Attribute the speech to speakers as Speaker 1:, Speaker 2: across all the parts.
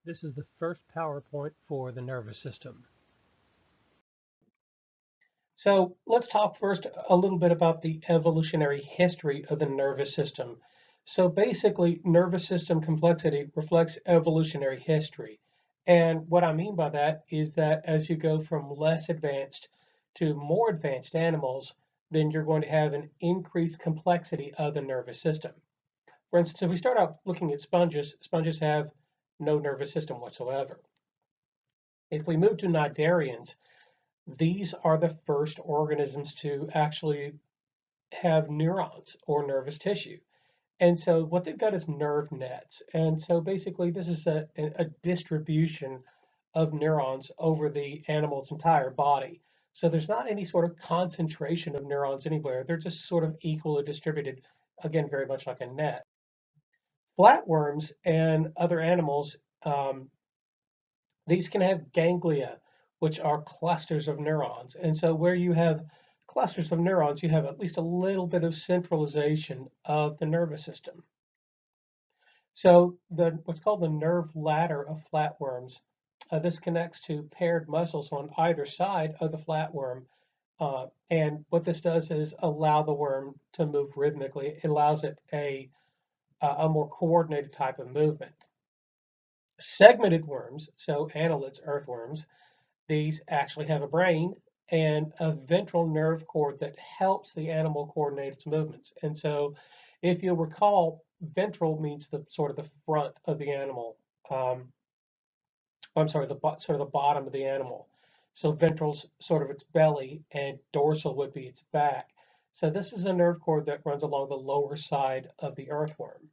Speaker 1: This is the first PowerPoint for the nervous system.
Speaker 2: So let's talk first a little bit about the evolutionary history of the nervous system. So basically, nervous system complexity reflects evolutionary history. And what I mean by that is that as you go from less advanced to more advanced animals, then you're going to have an increased complexity of the nervous system. For instance, if we start out looking at sponges, sponges have no nervous system whatsoever. If we move to cnidarians, these are the first organisms to actually have neurons or nervous tissue. And so what they've got is nerve nets. And so basically this is a distribution of neurons over the animal's entire body. So there's not any sort of concentration of neurons anywhere. They're just sort of equally distributed, again, very much like a net. Flatworms and other animals, these can have ganglia, which are clusters of neurons. And so where you have clusters of neurons, you have at least a little bit of centralization of the nervous system. So what's called the nerve ladder of flatworms, this connects to paired muscles on either side of the flatworm. And what this does is allow the worm to move rhythmically. It allows it a more coordinated type of movement. Segmented worms, so annelids, earthworms, these actually have a brain and a ventral nerve cord that helps the animal coordinate its movements. And so if you'll recall, ventral means the sort of the front of the animal. I'm sorry, sort of the bottom of the animal. So ventral's sort of its belly and dorsal would be its back. So this is a nerve cord that runs along the lower side of the earthworm.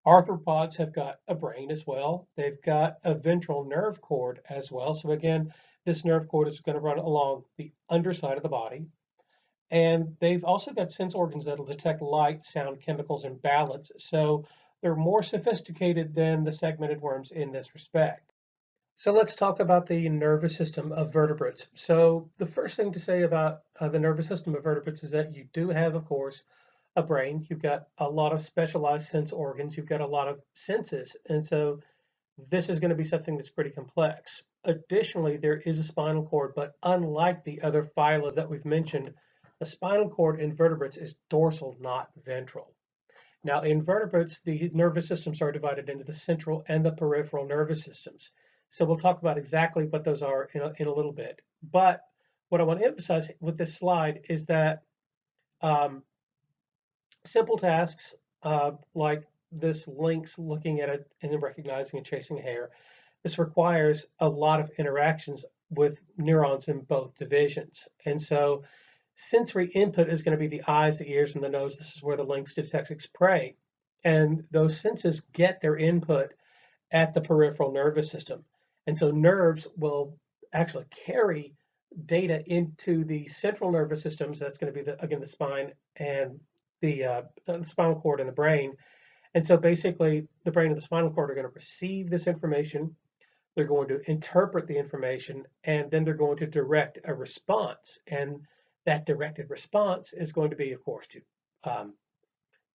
Speaker 2: Arthropods have got a brain as well. They've got a ventral nerve cord as well. So again, this nerve cord is going to run along the underside of the body. And they've also got sense organs that'll detect light, sound, chemicals, and balance. So they're more sophisticated than the segmented worms in this respect. So let's talk about the nervous system of vertebrates. So the first thing to say about the nervous system of vertebrates is that you do have, of course, a brain. You've got a lot of specialized sense organs. You've got a lot of senses. And so this is going to be something that's pretty complex. Additionally, there is a spinal cord, but unlike the other phyla that we've mentioned, the spinal cord in vertebrates is dorsal, not ventral. Now, in vertebrates, the nervous systems are divided into the central and the peripheral nervous systems. So we'll talk about exactly what those are in a little bit. But what I want to emphasize with this slide is that simple tasks like this lynx looking at it and then recognizing and chasing a hare, this requires a lot of interactions with neurons in both divisions. And so sensory input is going to be the eyes, the ears, and the nose. This is where the lynx detects its prey. And those senses get their input at the peripheral nervous system. And so nerves will actually carry data into the central nervous systems. That's going to be, again, the spine and the spinal cord and the brain. And so basically, the brain and the spinal cord are going to receive this information. They're going to interpret the information, and then they're going to direct a response. And that directed response is going to be, of course, to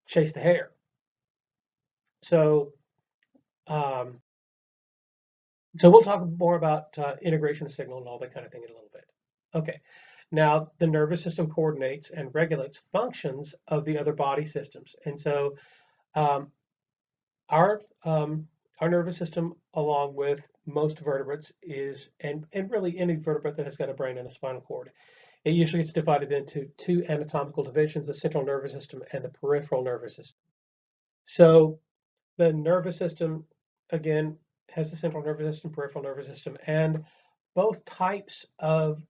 Speaker 2: chase the hare. So we'll talk more about integration of signal and all that kind of thing in a little bit. Okay, now the nervous system coordinates and regulates functions of the other body systems. And so our nervous system, along with most vertebrates, is, and really any vertebrate that has got a brain and a spinal cord, it usually gets divided into two anatomical divisions, the central nervous system and the peripheral nervous system. So the nervous system, again, has the central nervous system, peripheral nervous system, and both types of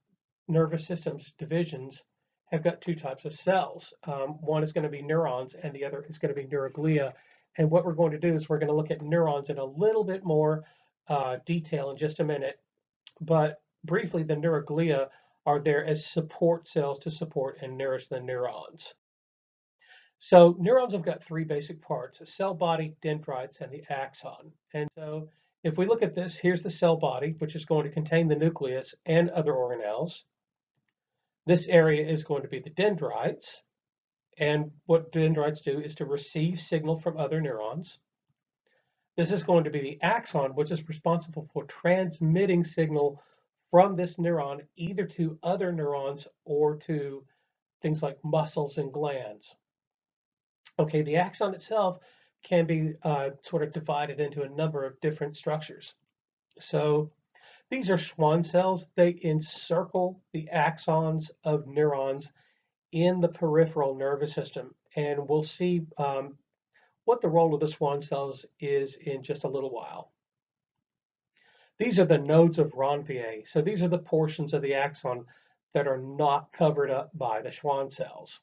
Speaker 2: nervous systems divisions have got two types of cells. One is going to be neurons and the other is going to be neuroglia. And what we're going to do is we're going to look at neurons in a little bit more detail in just a minute. But briefly, the neuroglia are there as support cells to support and nourish the neurons. So neurons have got three basic parts: a cell body, dendrites, and the axon. And so if we look at this, here's the cell body, which is going to contain the nucleus and other organelles. This area is going to be the dendrites. And what dendrites do is to receive signal from other neurons. This is going to be the axon, which is responsible for transmitting signal from this neuron either to other neurons or to things like muscles and glands. Okay, the axon itself can be sort of divided into a number of different structures. So these are Schwann cells. They encircle the axons of neurons in the peripheral nervous system. And we'll see what the role of the Schwann cells is in just a little while. These are the nodes of Ranvier. So these are the portions of the axon that are not covered up by the Schwann cells.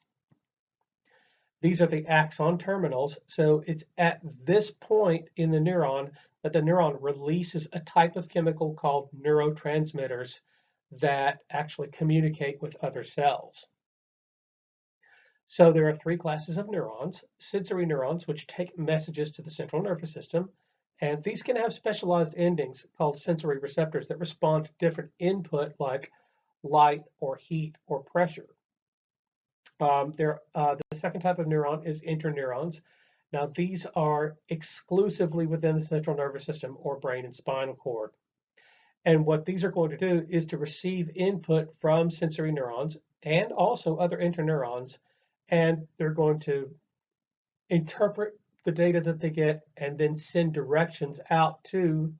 Speaker 2: These are the axon terminals. So it's at this point in the neuron that the neuron releases a type of chemical called neurotransmitters that actually communicate with other cells. So there are three classes of neurons: sensory neurons, which take messages to the central nervous system, and these can have specialized endings called sensory receptors that respond to different input like light or heat or pressure. The second type of neuron is interneurons. Now these are exclusively within the central nervous system or brain and spinal cord. And what these are going to do is to receive input from sensory neurons and also other interneurons, and they're going to interpret the data that they get and then send directions out through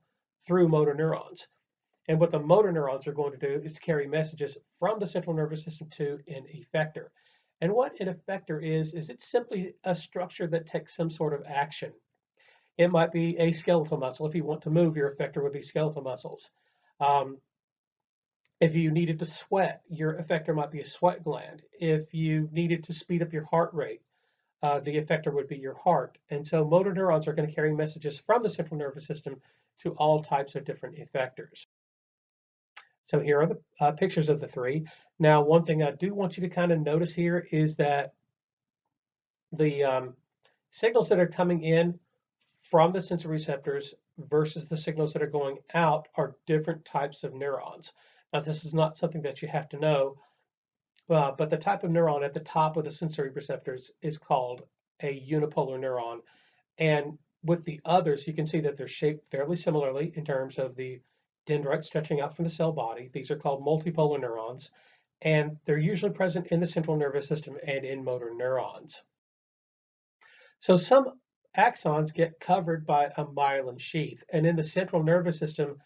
Speaker 2: motor neurons. And what the motor neurons are going to do is to carry messages from the central nervous system to an effector. And what an effector is it's simply a structure that takes some sort of action. It might be a skeletal muscle. If you want to move, your effector would be skeletal muscles. If you needed to sweat, your effector might be a sweat gland. If you needed to speed up your heart rate, the effector would be your heart. And so motor neurons are going to carry messages from the central nervous system to all types of different effectors. So here are the pictures of the three. Now, one thing I do want you to kind of notice here is that the signals that are coming in from the sensory receptors versus the signals that are going out are different types of neurons. Now, this is not something that you have to know, but the type of neuron at the top of the sensory receptors is called a unipolar neuron. And with the others, you can see that they're shaped fairly similarly in terms of the dendrites stretching out from the cell body. These are called multipolar neurons, and they're usually present in the central nervous system and in motor neurons. So some axons get covered by a myelin sheath, and in the central nervous system,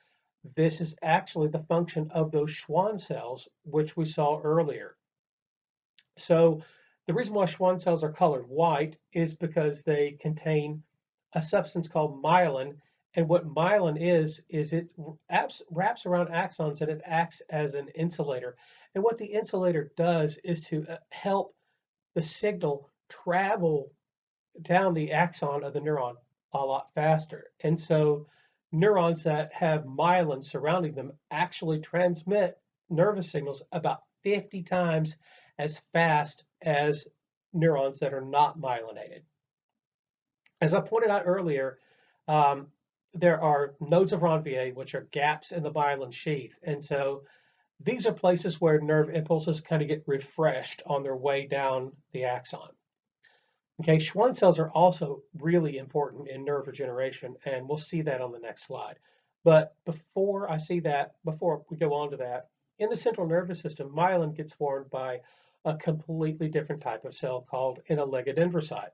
Speaker 2: this is actually the function of those Schwann cells, which we saw earlier. So the reason why Schwann cells are colored white is because they contain a substance called myelin. And what myelin is it wraps around axons and it acts as an insulator. And what the insulator does is to help the signal travel down the axon of the neuron a lot faster. And so neurons that have myelin surrounding them actually transmit nervous signals about 50 times as fast as neurons that are not myelinated. As I pointed out earlier, there are nodes of Ranvier, which are gaps in the myelin sheath. And so these are places where nerve impulses kind of get refreshed on their way down the axon. Okay, Schwann cells are also really important in nerve regeneration, and we'll see that on the next slide. But before we go on to that, in the central nervous system, myelin gets formed by a completely different type of cell called an oligodendrocyte.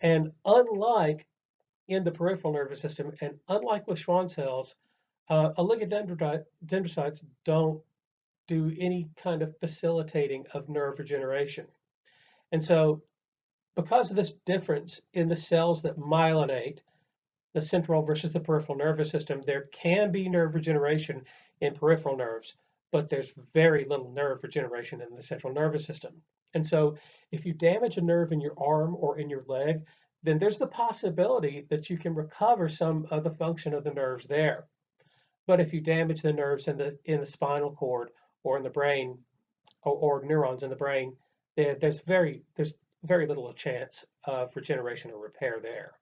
Speaker 2: And unlike in the peripheral nervous system, and unlike with Schwann cells, oligodendrocytes don't do any kind of facilitating of nerve regeneration. And so because of this difference in the cells that myelinate, the central versus the peripheral nervous system, there can be nerve regeneration in peripheral nerves, but there's very little nerve regeneration in the central nervous system. And so if you damage a nerve in your arm or in your leg, then there's the possibility that you can recover some of the function of the nerves there. But if you damage the nerves in the spinal cord or in the brain or neurons in the brain, there's very little chance of regeneration or repair there.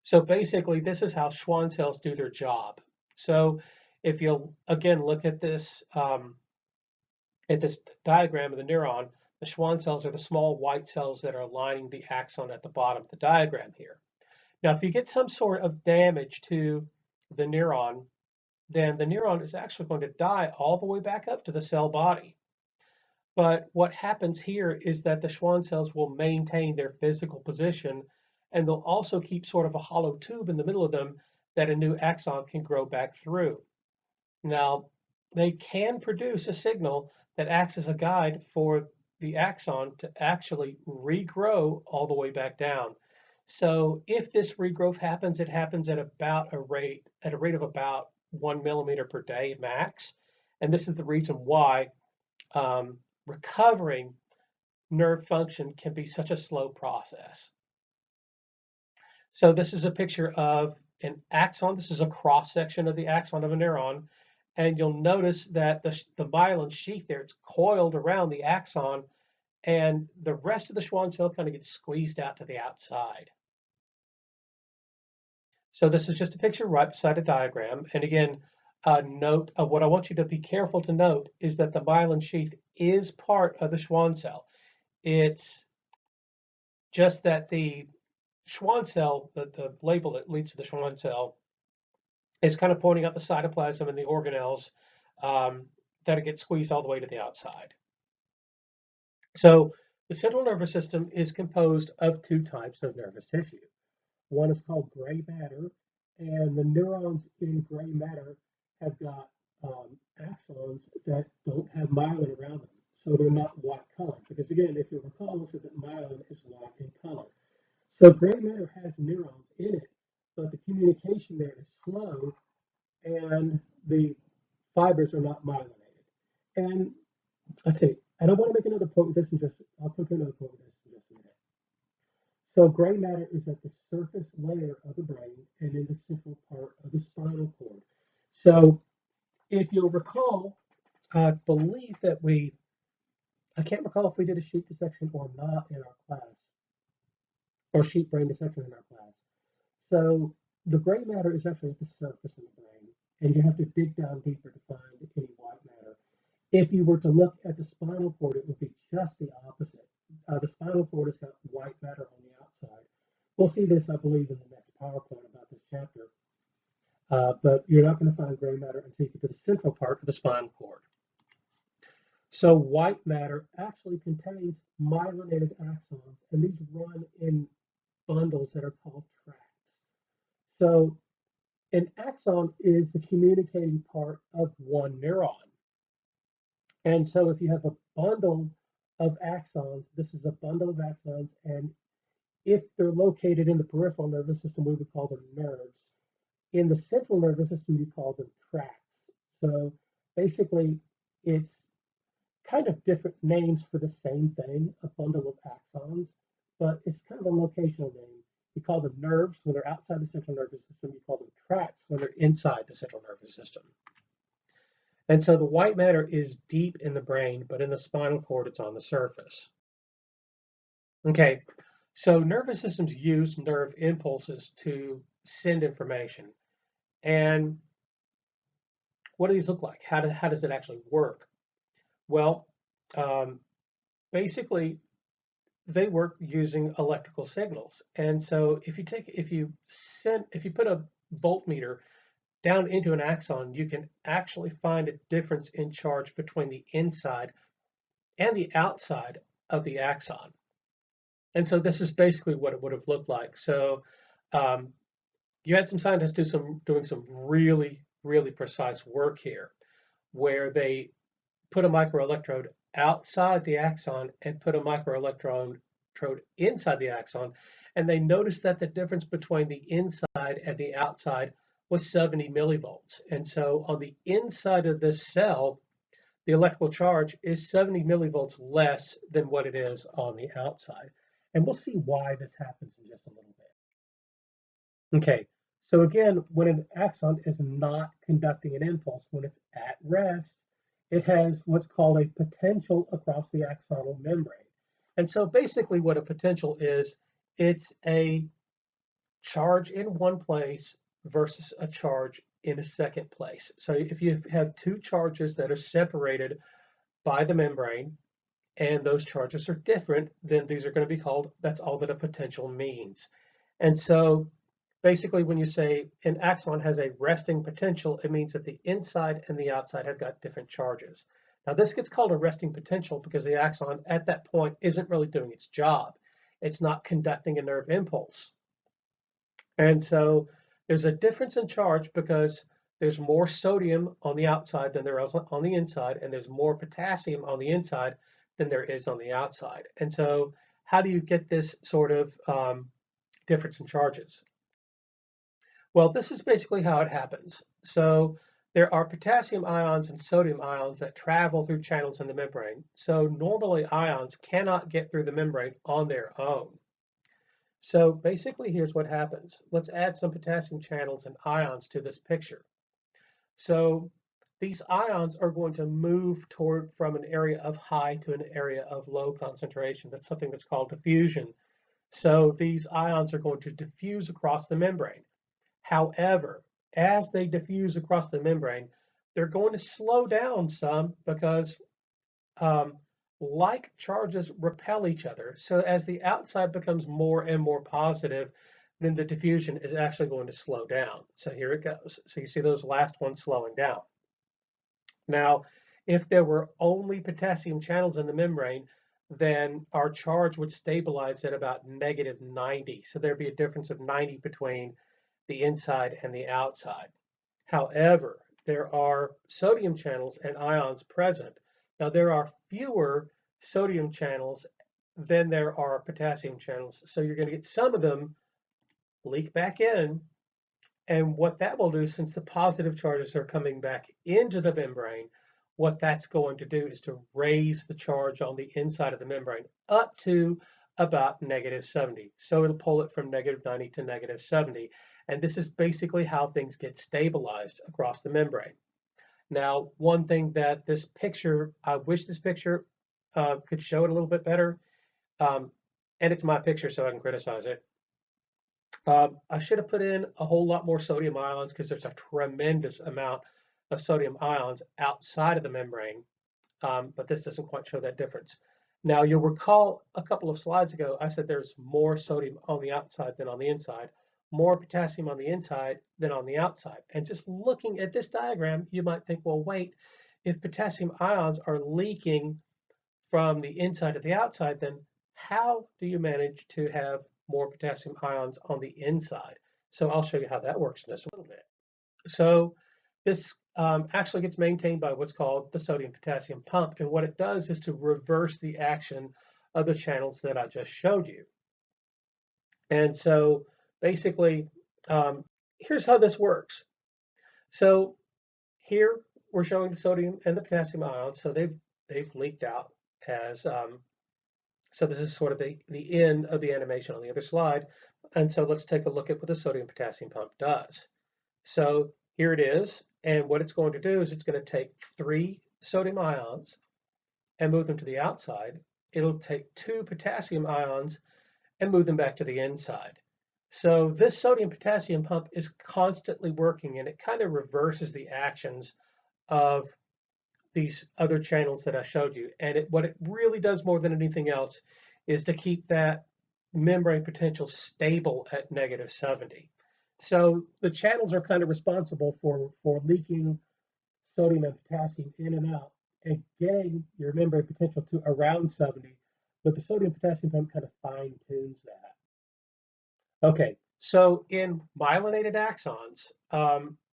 Speaker 2: So basically, this is how Schwann cells do their job. So if you'll again look at this diagram of the neuron, the Schwann cells are the small white cells that are lining the axon at the bottom of the diagram here. Now, if you get some sort of damage to the neuron, then the neuron is actually going to die all the way back up to the cell body. But what happens here is that the Schwann cells will maintain their physical position, and they'll also keep sort of a hollow tube in the middle of them that a new axon can grow back through. Now, they can produce a signal that acts as a guide for the axon to actually regrow all the way back down. So if this regrowth happens, it happens at about a rate of about 1 millimeter per day max. And this is the reason why recovering nerve function can be such a slow process. So this is a picture of an axon. This is a cross section of the axon of a neuron. And you'll notice that the myelin sheath there, it's coiled around the axon, and the rest of the Schwann cell kind of gets squeezed out to the outside. So this is just a picture right beside a diagram. And again, note what I want you to be careful to note is that the myelin sheath is part of the Schwann cell. It's just that the Schwann cell, the label that leads to the Schwann cell, is kind of pointing out the cytoplasm and the organelles that it gets squeezed all the way to the outside. So the central nervous system is composed of two types of nervous tissue. One is called gray matter, and the neurons in gray matter have got axons that don't have myelin around them, so they're not white colored. Because again, if you recall, this is that myelin is white in color. So gray matter has neurons in it, but the communication there is slow, and the fibers are not myelinated. And let's see, and I want to make another point with this I'll come to another point with this in just a minute. So gray matter is at the surface layer of the brain and in the central part of the spinal cord. So if you'll recall, I believe that I can't recall if we did a sheet dissection or not in our class, or sheet brain dissection in our class. So the gray matter is actually at the surface of the brain, and you have to dig down deeper to find any white matter. If you were to look at the spinal cord, it would be just the opposite. The spinal cord has got white matter on the outside. We'll see this, I believe, in the next PowerPoint about this chapter. But you're not going to find gray matter until you get to the central part of the spinal cord. So white matter actually contains myelinated axons, and these run in bundles that are called tracts. So an axon is the communicating part of one neuron. And so if you have a bundle of axons, this is a bundle of axons, and if they're located in the peripheral nervous system, we would call them nerves. In the central nervous system, you call them tracts. So basically, it's kind of different names for the same thing, a bundle of axons, but it's kind of a locational name. You call them nerves when they're outside the central nervous system. You call them tracts when they're inside the central nervous system. And so the white matter is deep in the brain, but in the spinal cord, it's on the surface. Okay, so nervous systems use nerve impulses to send information. And what do these look like? How does it actually work? Well, basically, they work using electrical signals. And so if you put a voltmeter down into an axon, you can actually find a difference in charge between the inside and the outside of the axon. And so this is basically what it would have looked like. So you had some scientists doing some really, really precise work here, where they put a microelectrode outside the axon and put a microelectrode inside the axon, and they noticed that the difference between the inside and the outside was 70 millivolts. And so on the inside of this cell, the electrical charge is 70 millivolts less than what it is on the outside. And we'll see why this happens in just a little bit. Okay, so again, when an axon is not conducting an impulse, when it's at rest, it has what's called a potential across the axonal membrane. And so basically what a potential is, it's a charge in one place versus a charge in a second place. So if you have two charges that are separated by the membrane and those charges are different, then these are going to be called, that's all that a potential means. And so basically when you say an axon has a resting potential, it means that the inside and the outside have got different charges. Now this gets called a resting potential because the axon at that point isn't really doing its job. It's not conducting a nerve impulse. And so there's a difference in charge because there's more sodium on the outside than there is on the inside, and there's more potassium on the inside than there is on the outside. And so how do you get this sort of difference in charges? Well, this is basically how it happens. So there are potassium ions and sodium ions that travel through channels in the membrane. So normally ions cannot get through the membrane on their own. So basically, here's what happens. Let's add some potassium channels and ions to this picture. So these ions are going to move toward from an area of high to an area of low concentration. That's something that's called diffusion. So these ions are going to diffuse across the membrane. However, as they diffuse across the membrane, they're going to slow down some because like charges repel each other. So as the outside becomes more and more positive, then the diffusion is actually going to slow down. So here it goes. So you see those last ones slowing down. Now, if there were only potassium channels in the membrane, then our charge would stabilize at about -90. So there'd be a difference of 90 between the inside and the outside. However, there are sodium channels and ions present. Now, there are fewer sodium channels than there are potassium channels. So you're going to get some of them leak back in. And what that will do, since the positive charges are coming back into the membrane, what that's going to do is to raise the charge on the inside of the membrane up to about -70. So it'll pull it from -90 to -70. And this is basically how things get stabilized across the membrane. Now, one thing that this picture, I wish this picture could show it a little bit better. And it's my picture, so I can criticize it. I should have put in a whole lot more sodium ions because there's a tremendous amount of sodium ions outside of the membrane, but this doesn't quite show that difference. Now, you'll recall a couple of slides ago, I said there's more sodium on the outside than on the inside, more potassium on the inside than on the outside. And just looking at this diagram, you might think, well, wait, if potassium ions are leaking from the inside to the outside, then how do you manage to have more potassium ions on the inside? So I'll show you how that works in just a little bit. So this actually gets maintained by what's called the sodium potassium pump. And what it does is to reverse the action of the channels that I just showed you. And so basically, here's how this works. So here we're showing the sodium and the potassium ions. So they've leaked out as, so this is sort of the end of the animation on the other slide. And so let's take a look at what the sodium potassium pump does. So here it is. And what it's going to do is it's going to take 3 sodium ions and move them to the outside. It'll take 2 potassium ions and move them back to the inside. So this sodium potassium pump is constantly working, and it kind of reverses the actions of these other channels that I showed you. And what it really does more than anything else is to keep that membrane potential stable at -70. So the channels are kind of responsible for leaking sodium and potassium in and out and getting your membrane potential to around 70, but the sodium potassium pump kind of fine tunes that. Okay, so in myelinated axons,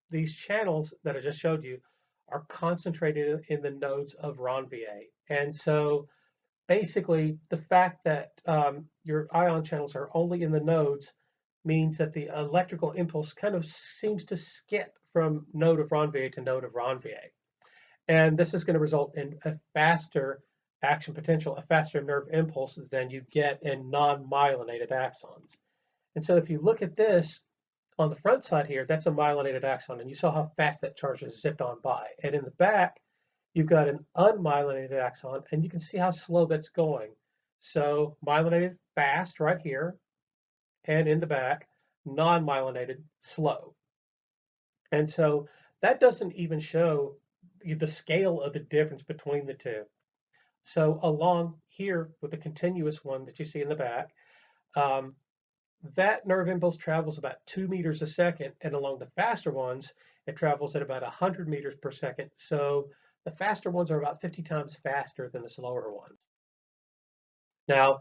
Speaker 2: these channels that I just showed you are concentrated in the nodes of Ranvier. And so basically the fact that your ion channels are only in the nodes means that the electrical impulse kind of seems to skip from node of Ranvier to node of Ranvier. And this is going to result in a faster action potential, a faster nerve impulse than you get in non-myelinated axons. And so if you look at this on the front side here, that's a myelinated axon, and you saw how fast that charge is zipped on by. And in the back, you've got an unmyelinated axon, and you can see how slow that's going. So myelinated, fast right here, and in the back, non-myelinated, slow. And so that doesn't even show the scale of the difference between the two. So along here with the continuous one that you see in the back, that nerve impulse travels about 2 meters a second, and along the faster ones, it travels at about 100 meters per second. So the faster ones are about 50 times faster than the slower ones. Now,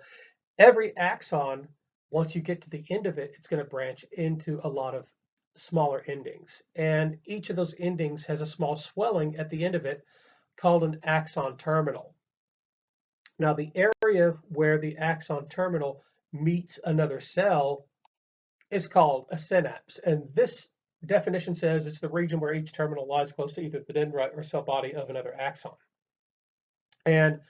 Speaker 2: every axon, once you get to the end of it, it's going to branch into a lot of smaller endings. And each of those endings has a small swelling at the end of it called an axon terminal. Now, the area where the axon terminal meets another cell is called a synapse. And this definition says it's the region where each terminal lies close to either the dendrite or cell body of another axon. And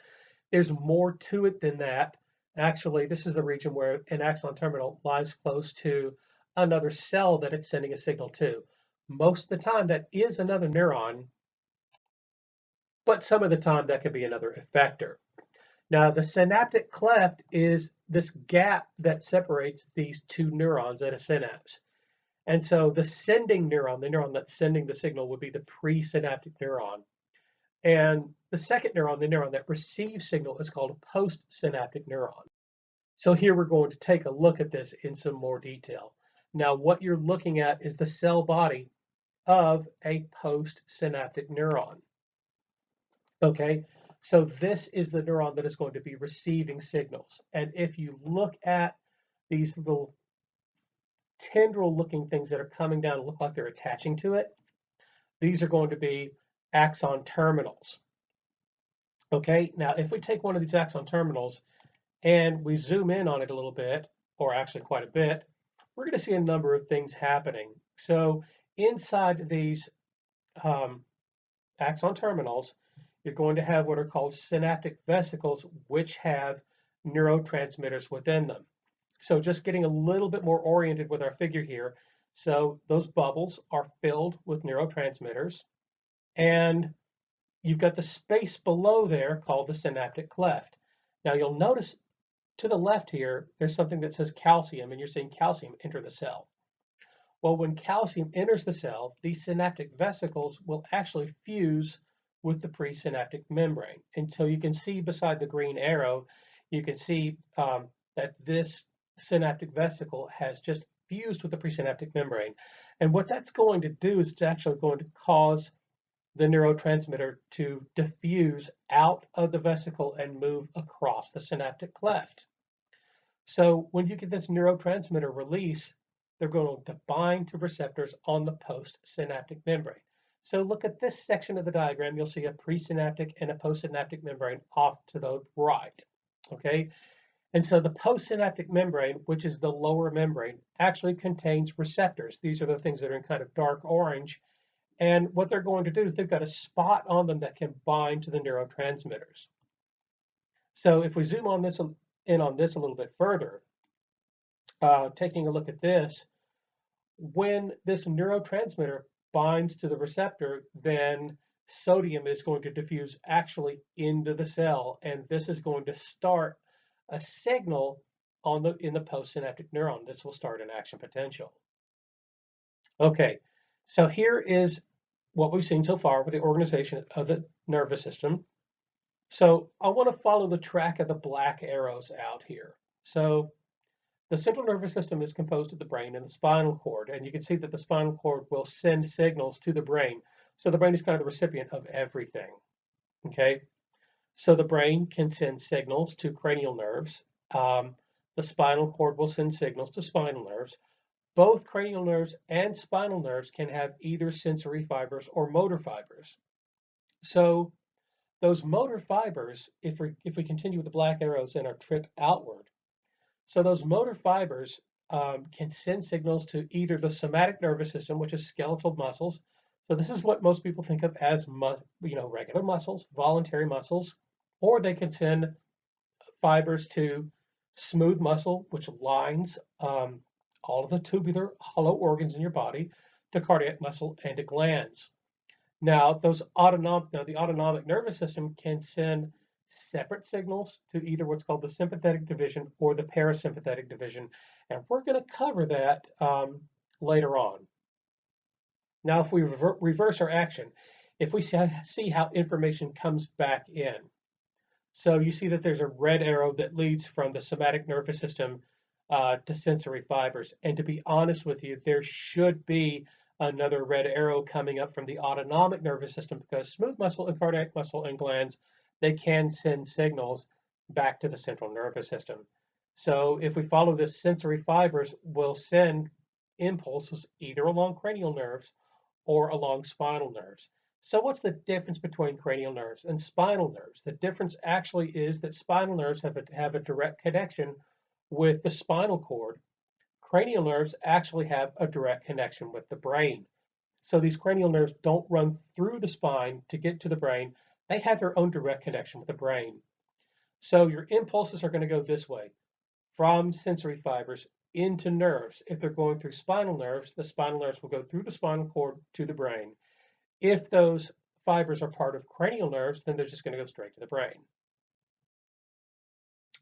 Speaker 2: there's more to it than that. Actually, this is the region where an axon terminal lies close to another cell that it's sending a signal to. Most of the time, that is another neuron, but some of the time that could be another effector. Now, the synaptic cleft is this gap that separates these two neurons at a synapse. And so the sending neuron, the neuron that's sending the signal, would be the presynaptic neuron. And the second neuron, the neuron that receives signal, is called a postsynaptic neuron. So here we're going to take a look at this in some more detail. Now, what you're looking at is the cell body of a postsynaptic neuron. Okay, so this is the neuron that is going to be receiving signals. And if you look at these little tendril-looking things that are coming down and look like they're attaching to it, these are going to be axon terminals. Okay, now if we take one of these axon terminals and we zoom in on it a little bit, or actually quite a bit, we're going to see a number of things happening. So inside these axon terminals, you're going to have what are called synaptic vesicles, which have neurotransmitters within them. So just getting a little bit more oriented with our figure here. So those bubbles are filled with neurotransmitters, and you've got the space below there called the synaptic cleft. Now you'll notice to the left here, there's something that says calcium, and you're seeing calcium enter the cell. Well, when calcium enters the cell, these synaptic vesicles will actually fuse with the presynaptic membrane. And so you can see beside the green arrow, you can see that this synaptic vesicle has just fused with the presynaptic membrane. And what that's going to do is it's actually going to cause the neurotransmitter to diffuse out of the vesicle and move across the synaptic cleft. So when you get this neurotransmitter release, they're going to bind to receptors on the postsynaptic membrane. So look at this section of the diagram. You'll see a presynaptic and a postsynaptic membrane off to the right. Okay, and so the postsynaptic membrane, which is the lower membrane, actually contains receptors. These are the things that are in kind of dark orange. And what they're going to do is they've got a spot on them that can bind to the neurotransmitters. So if we zoom in on this a little bit further, taking a look at this, when this neurotransmitter binds to the receptor, then sodium is going to diffuse actually into the cell, and this is going to start a signal in the postsynaptic neuron. This will start an action potential. Okay, so here is what we've seen so far with the organization of the nervous system. So I want to follow the track of the black arrows out here. So the central nervous system is composed of the brain and the spinal cord, and you can see that the spinal cord will send signals to the brain. So the brain is kind of the recipient of everything, okay? So the brain can send signals to cranial nerves. The spinal cord will send signals to spinal nerves. Both cranial nerves and spinal nerves can have either sensory fibers or motor fibers. So those motor fibers, if we continue with the black arrows in our trip outward, so those motor fibers can send signals to either the somatic nervous system, which is skeletal muscles. So this is what most people think of as regular muscles, voluntary muscles, or they can send fibers to smooth muscle, which lines all of the tubular hollow organs in your body, to cardiac muscle and to glands. Now, the autonomic nervous system can send separate signals to either what's called the sympathetic division or the parasympathetic division, and we're going to cover that later on. Now, if we reverse our action, if we see how information comes back in, so you see that there's a red arrow that leads from the somatic nervous system to sensory fibers. And to be honest with you, there should be another red arrow coming up from the autonomic nervous system because smooth muscle and cardiac muscle and glands, they can send signals back to the central nervous system. So if we follow this, sensory fibers will send impulses either along cranial nerves or along spinal nerves. So what's the difference between cranial nerves and spinal nerves? The difference actually is that spinal nerves have a direct connection with the spinal cord. Cranial nerves actually have a direct connection with the brain. So these cranial nerves don't run through the spine to get to the brain. They have their own direct connection with the brain. So your impulses are going to go this way from sensory fibers into nerves. If they're going through spinal nerves, the spinal nerves will go through the spinal cord to the brain. If those fibers are part of cranial nerves, then they're just going to go straight to the brain.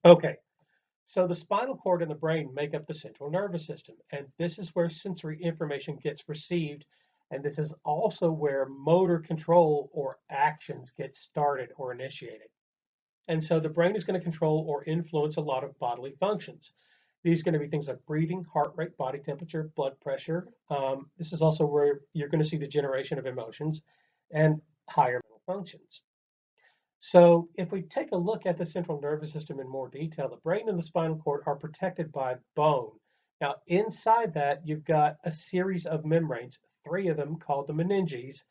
Speaker 2: Okay, so the spinal cord and the brain make up the central nervous system, and this is where sensory information gets received, and this is also where motor control or actions get started or initiated. And so the brain is going to control or influence a lot of bodily functions. These are going to be things like breathing, heart rate, body temperature, blood pressure. This is also where you're going to see the generation of emotions and higher mental functions. So if we take a look at the central nervous system in more detail, the brain and the spinal cord are protected by bone. Now inside that, you've got a series of membranes, 3 of them called the meninges,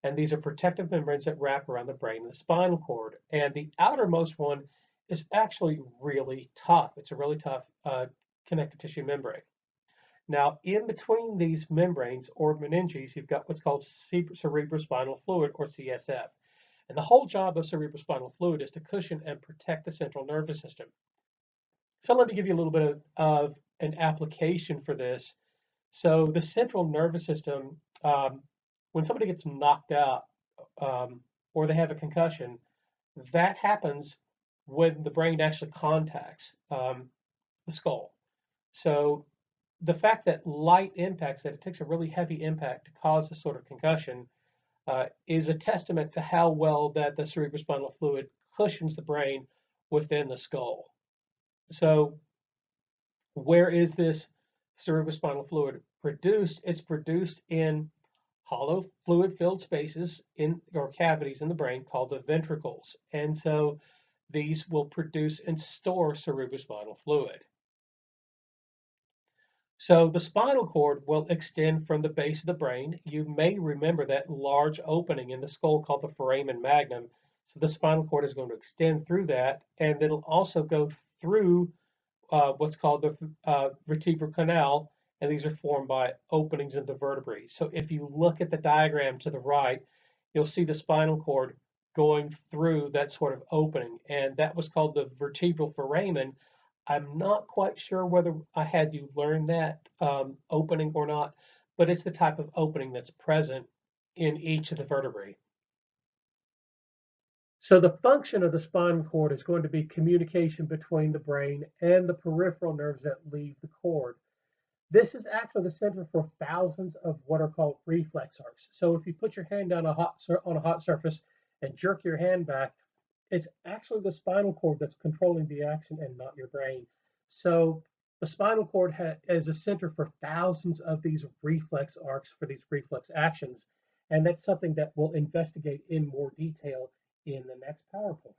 Speaker 2: and these are protective membranes that wrap around the brain and the spinal cord. And the outermost one is actually really tough. It's a really tough connective tissue membrane. Now, in between these membranes or meninges, you've got what's called cerebrospinal fluid or CSF. And the whole job of cerebrospinal fluid is to cushion and protect the central nervous system. So let me give you a little bit of an application for this. So the central nervous system, when somebody gets knocked out or they have a concussion, that happens when the brain actually contacts the skull. So the fact that light impacts, that it takes a really heavy impact to cause this sort of concussion, is a testament to how well that the cerebrospinal fluid cushions the brain within the skull. So where is this cerebrospinal fluid produced? It's produced in hollow fluid-filled spaces or cavities in the brain called the ventricles. And so these will produce and store cerebrospinal fluid. So the spinal cord will extend from the base of the brain. You may remember that large opening in the skull called the foramen magnum. So the spinal cord is going to extend through that, and it'll also go through what's called the vertebral canal, and these are formed by openings in the vertebrae. So if you look at the diagram to the right, you'll see the spinal cord going through that sort of opening, and that was called the vertebral foramen. I'm not quite sure whether I had you learn that opening or not, but it's the type of opening that's present in each of the vertebrae. So the function of the spinal cord is going to be communication between the brain and the peripheral nerves that leave the cord. This is actually the center for thousands of what are called reflex arcs. So if you put your hand down on a hot surface and jerk your hand back, it's actually the spinal cord that's controlling the action and not your brain. So the spinal cord is a center for thousands of these reflex arcs for these reflex actions. And that's something that we'll investigate in more detail in the next PowerPoint.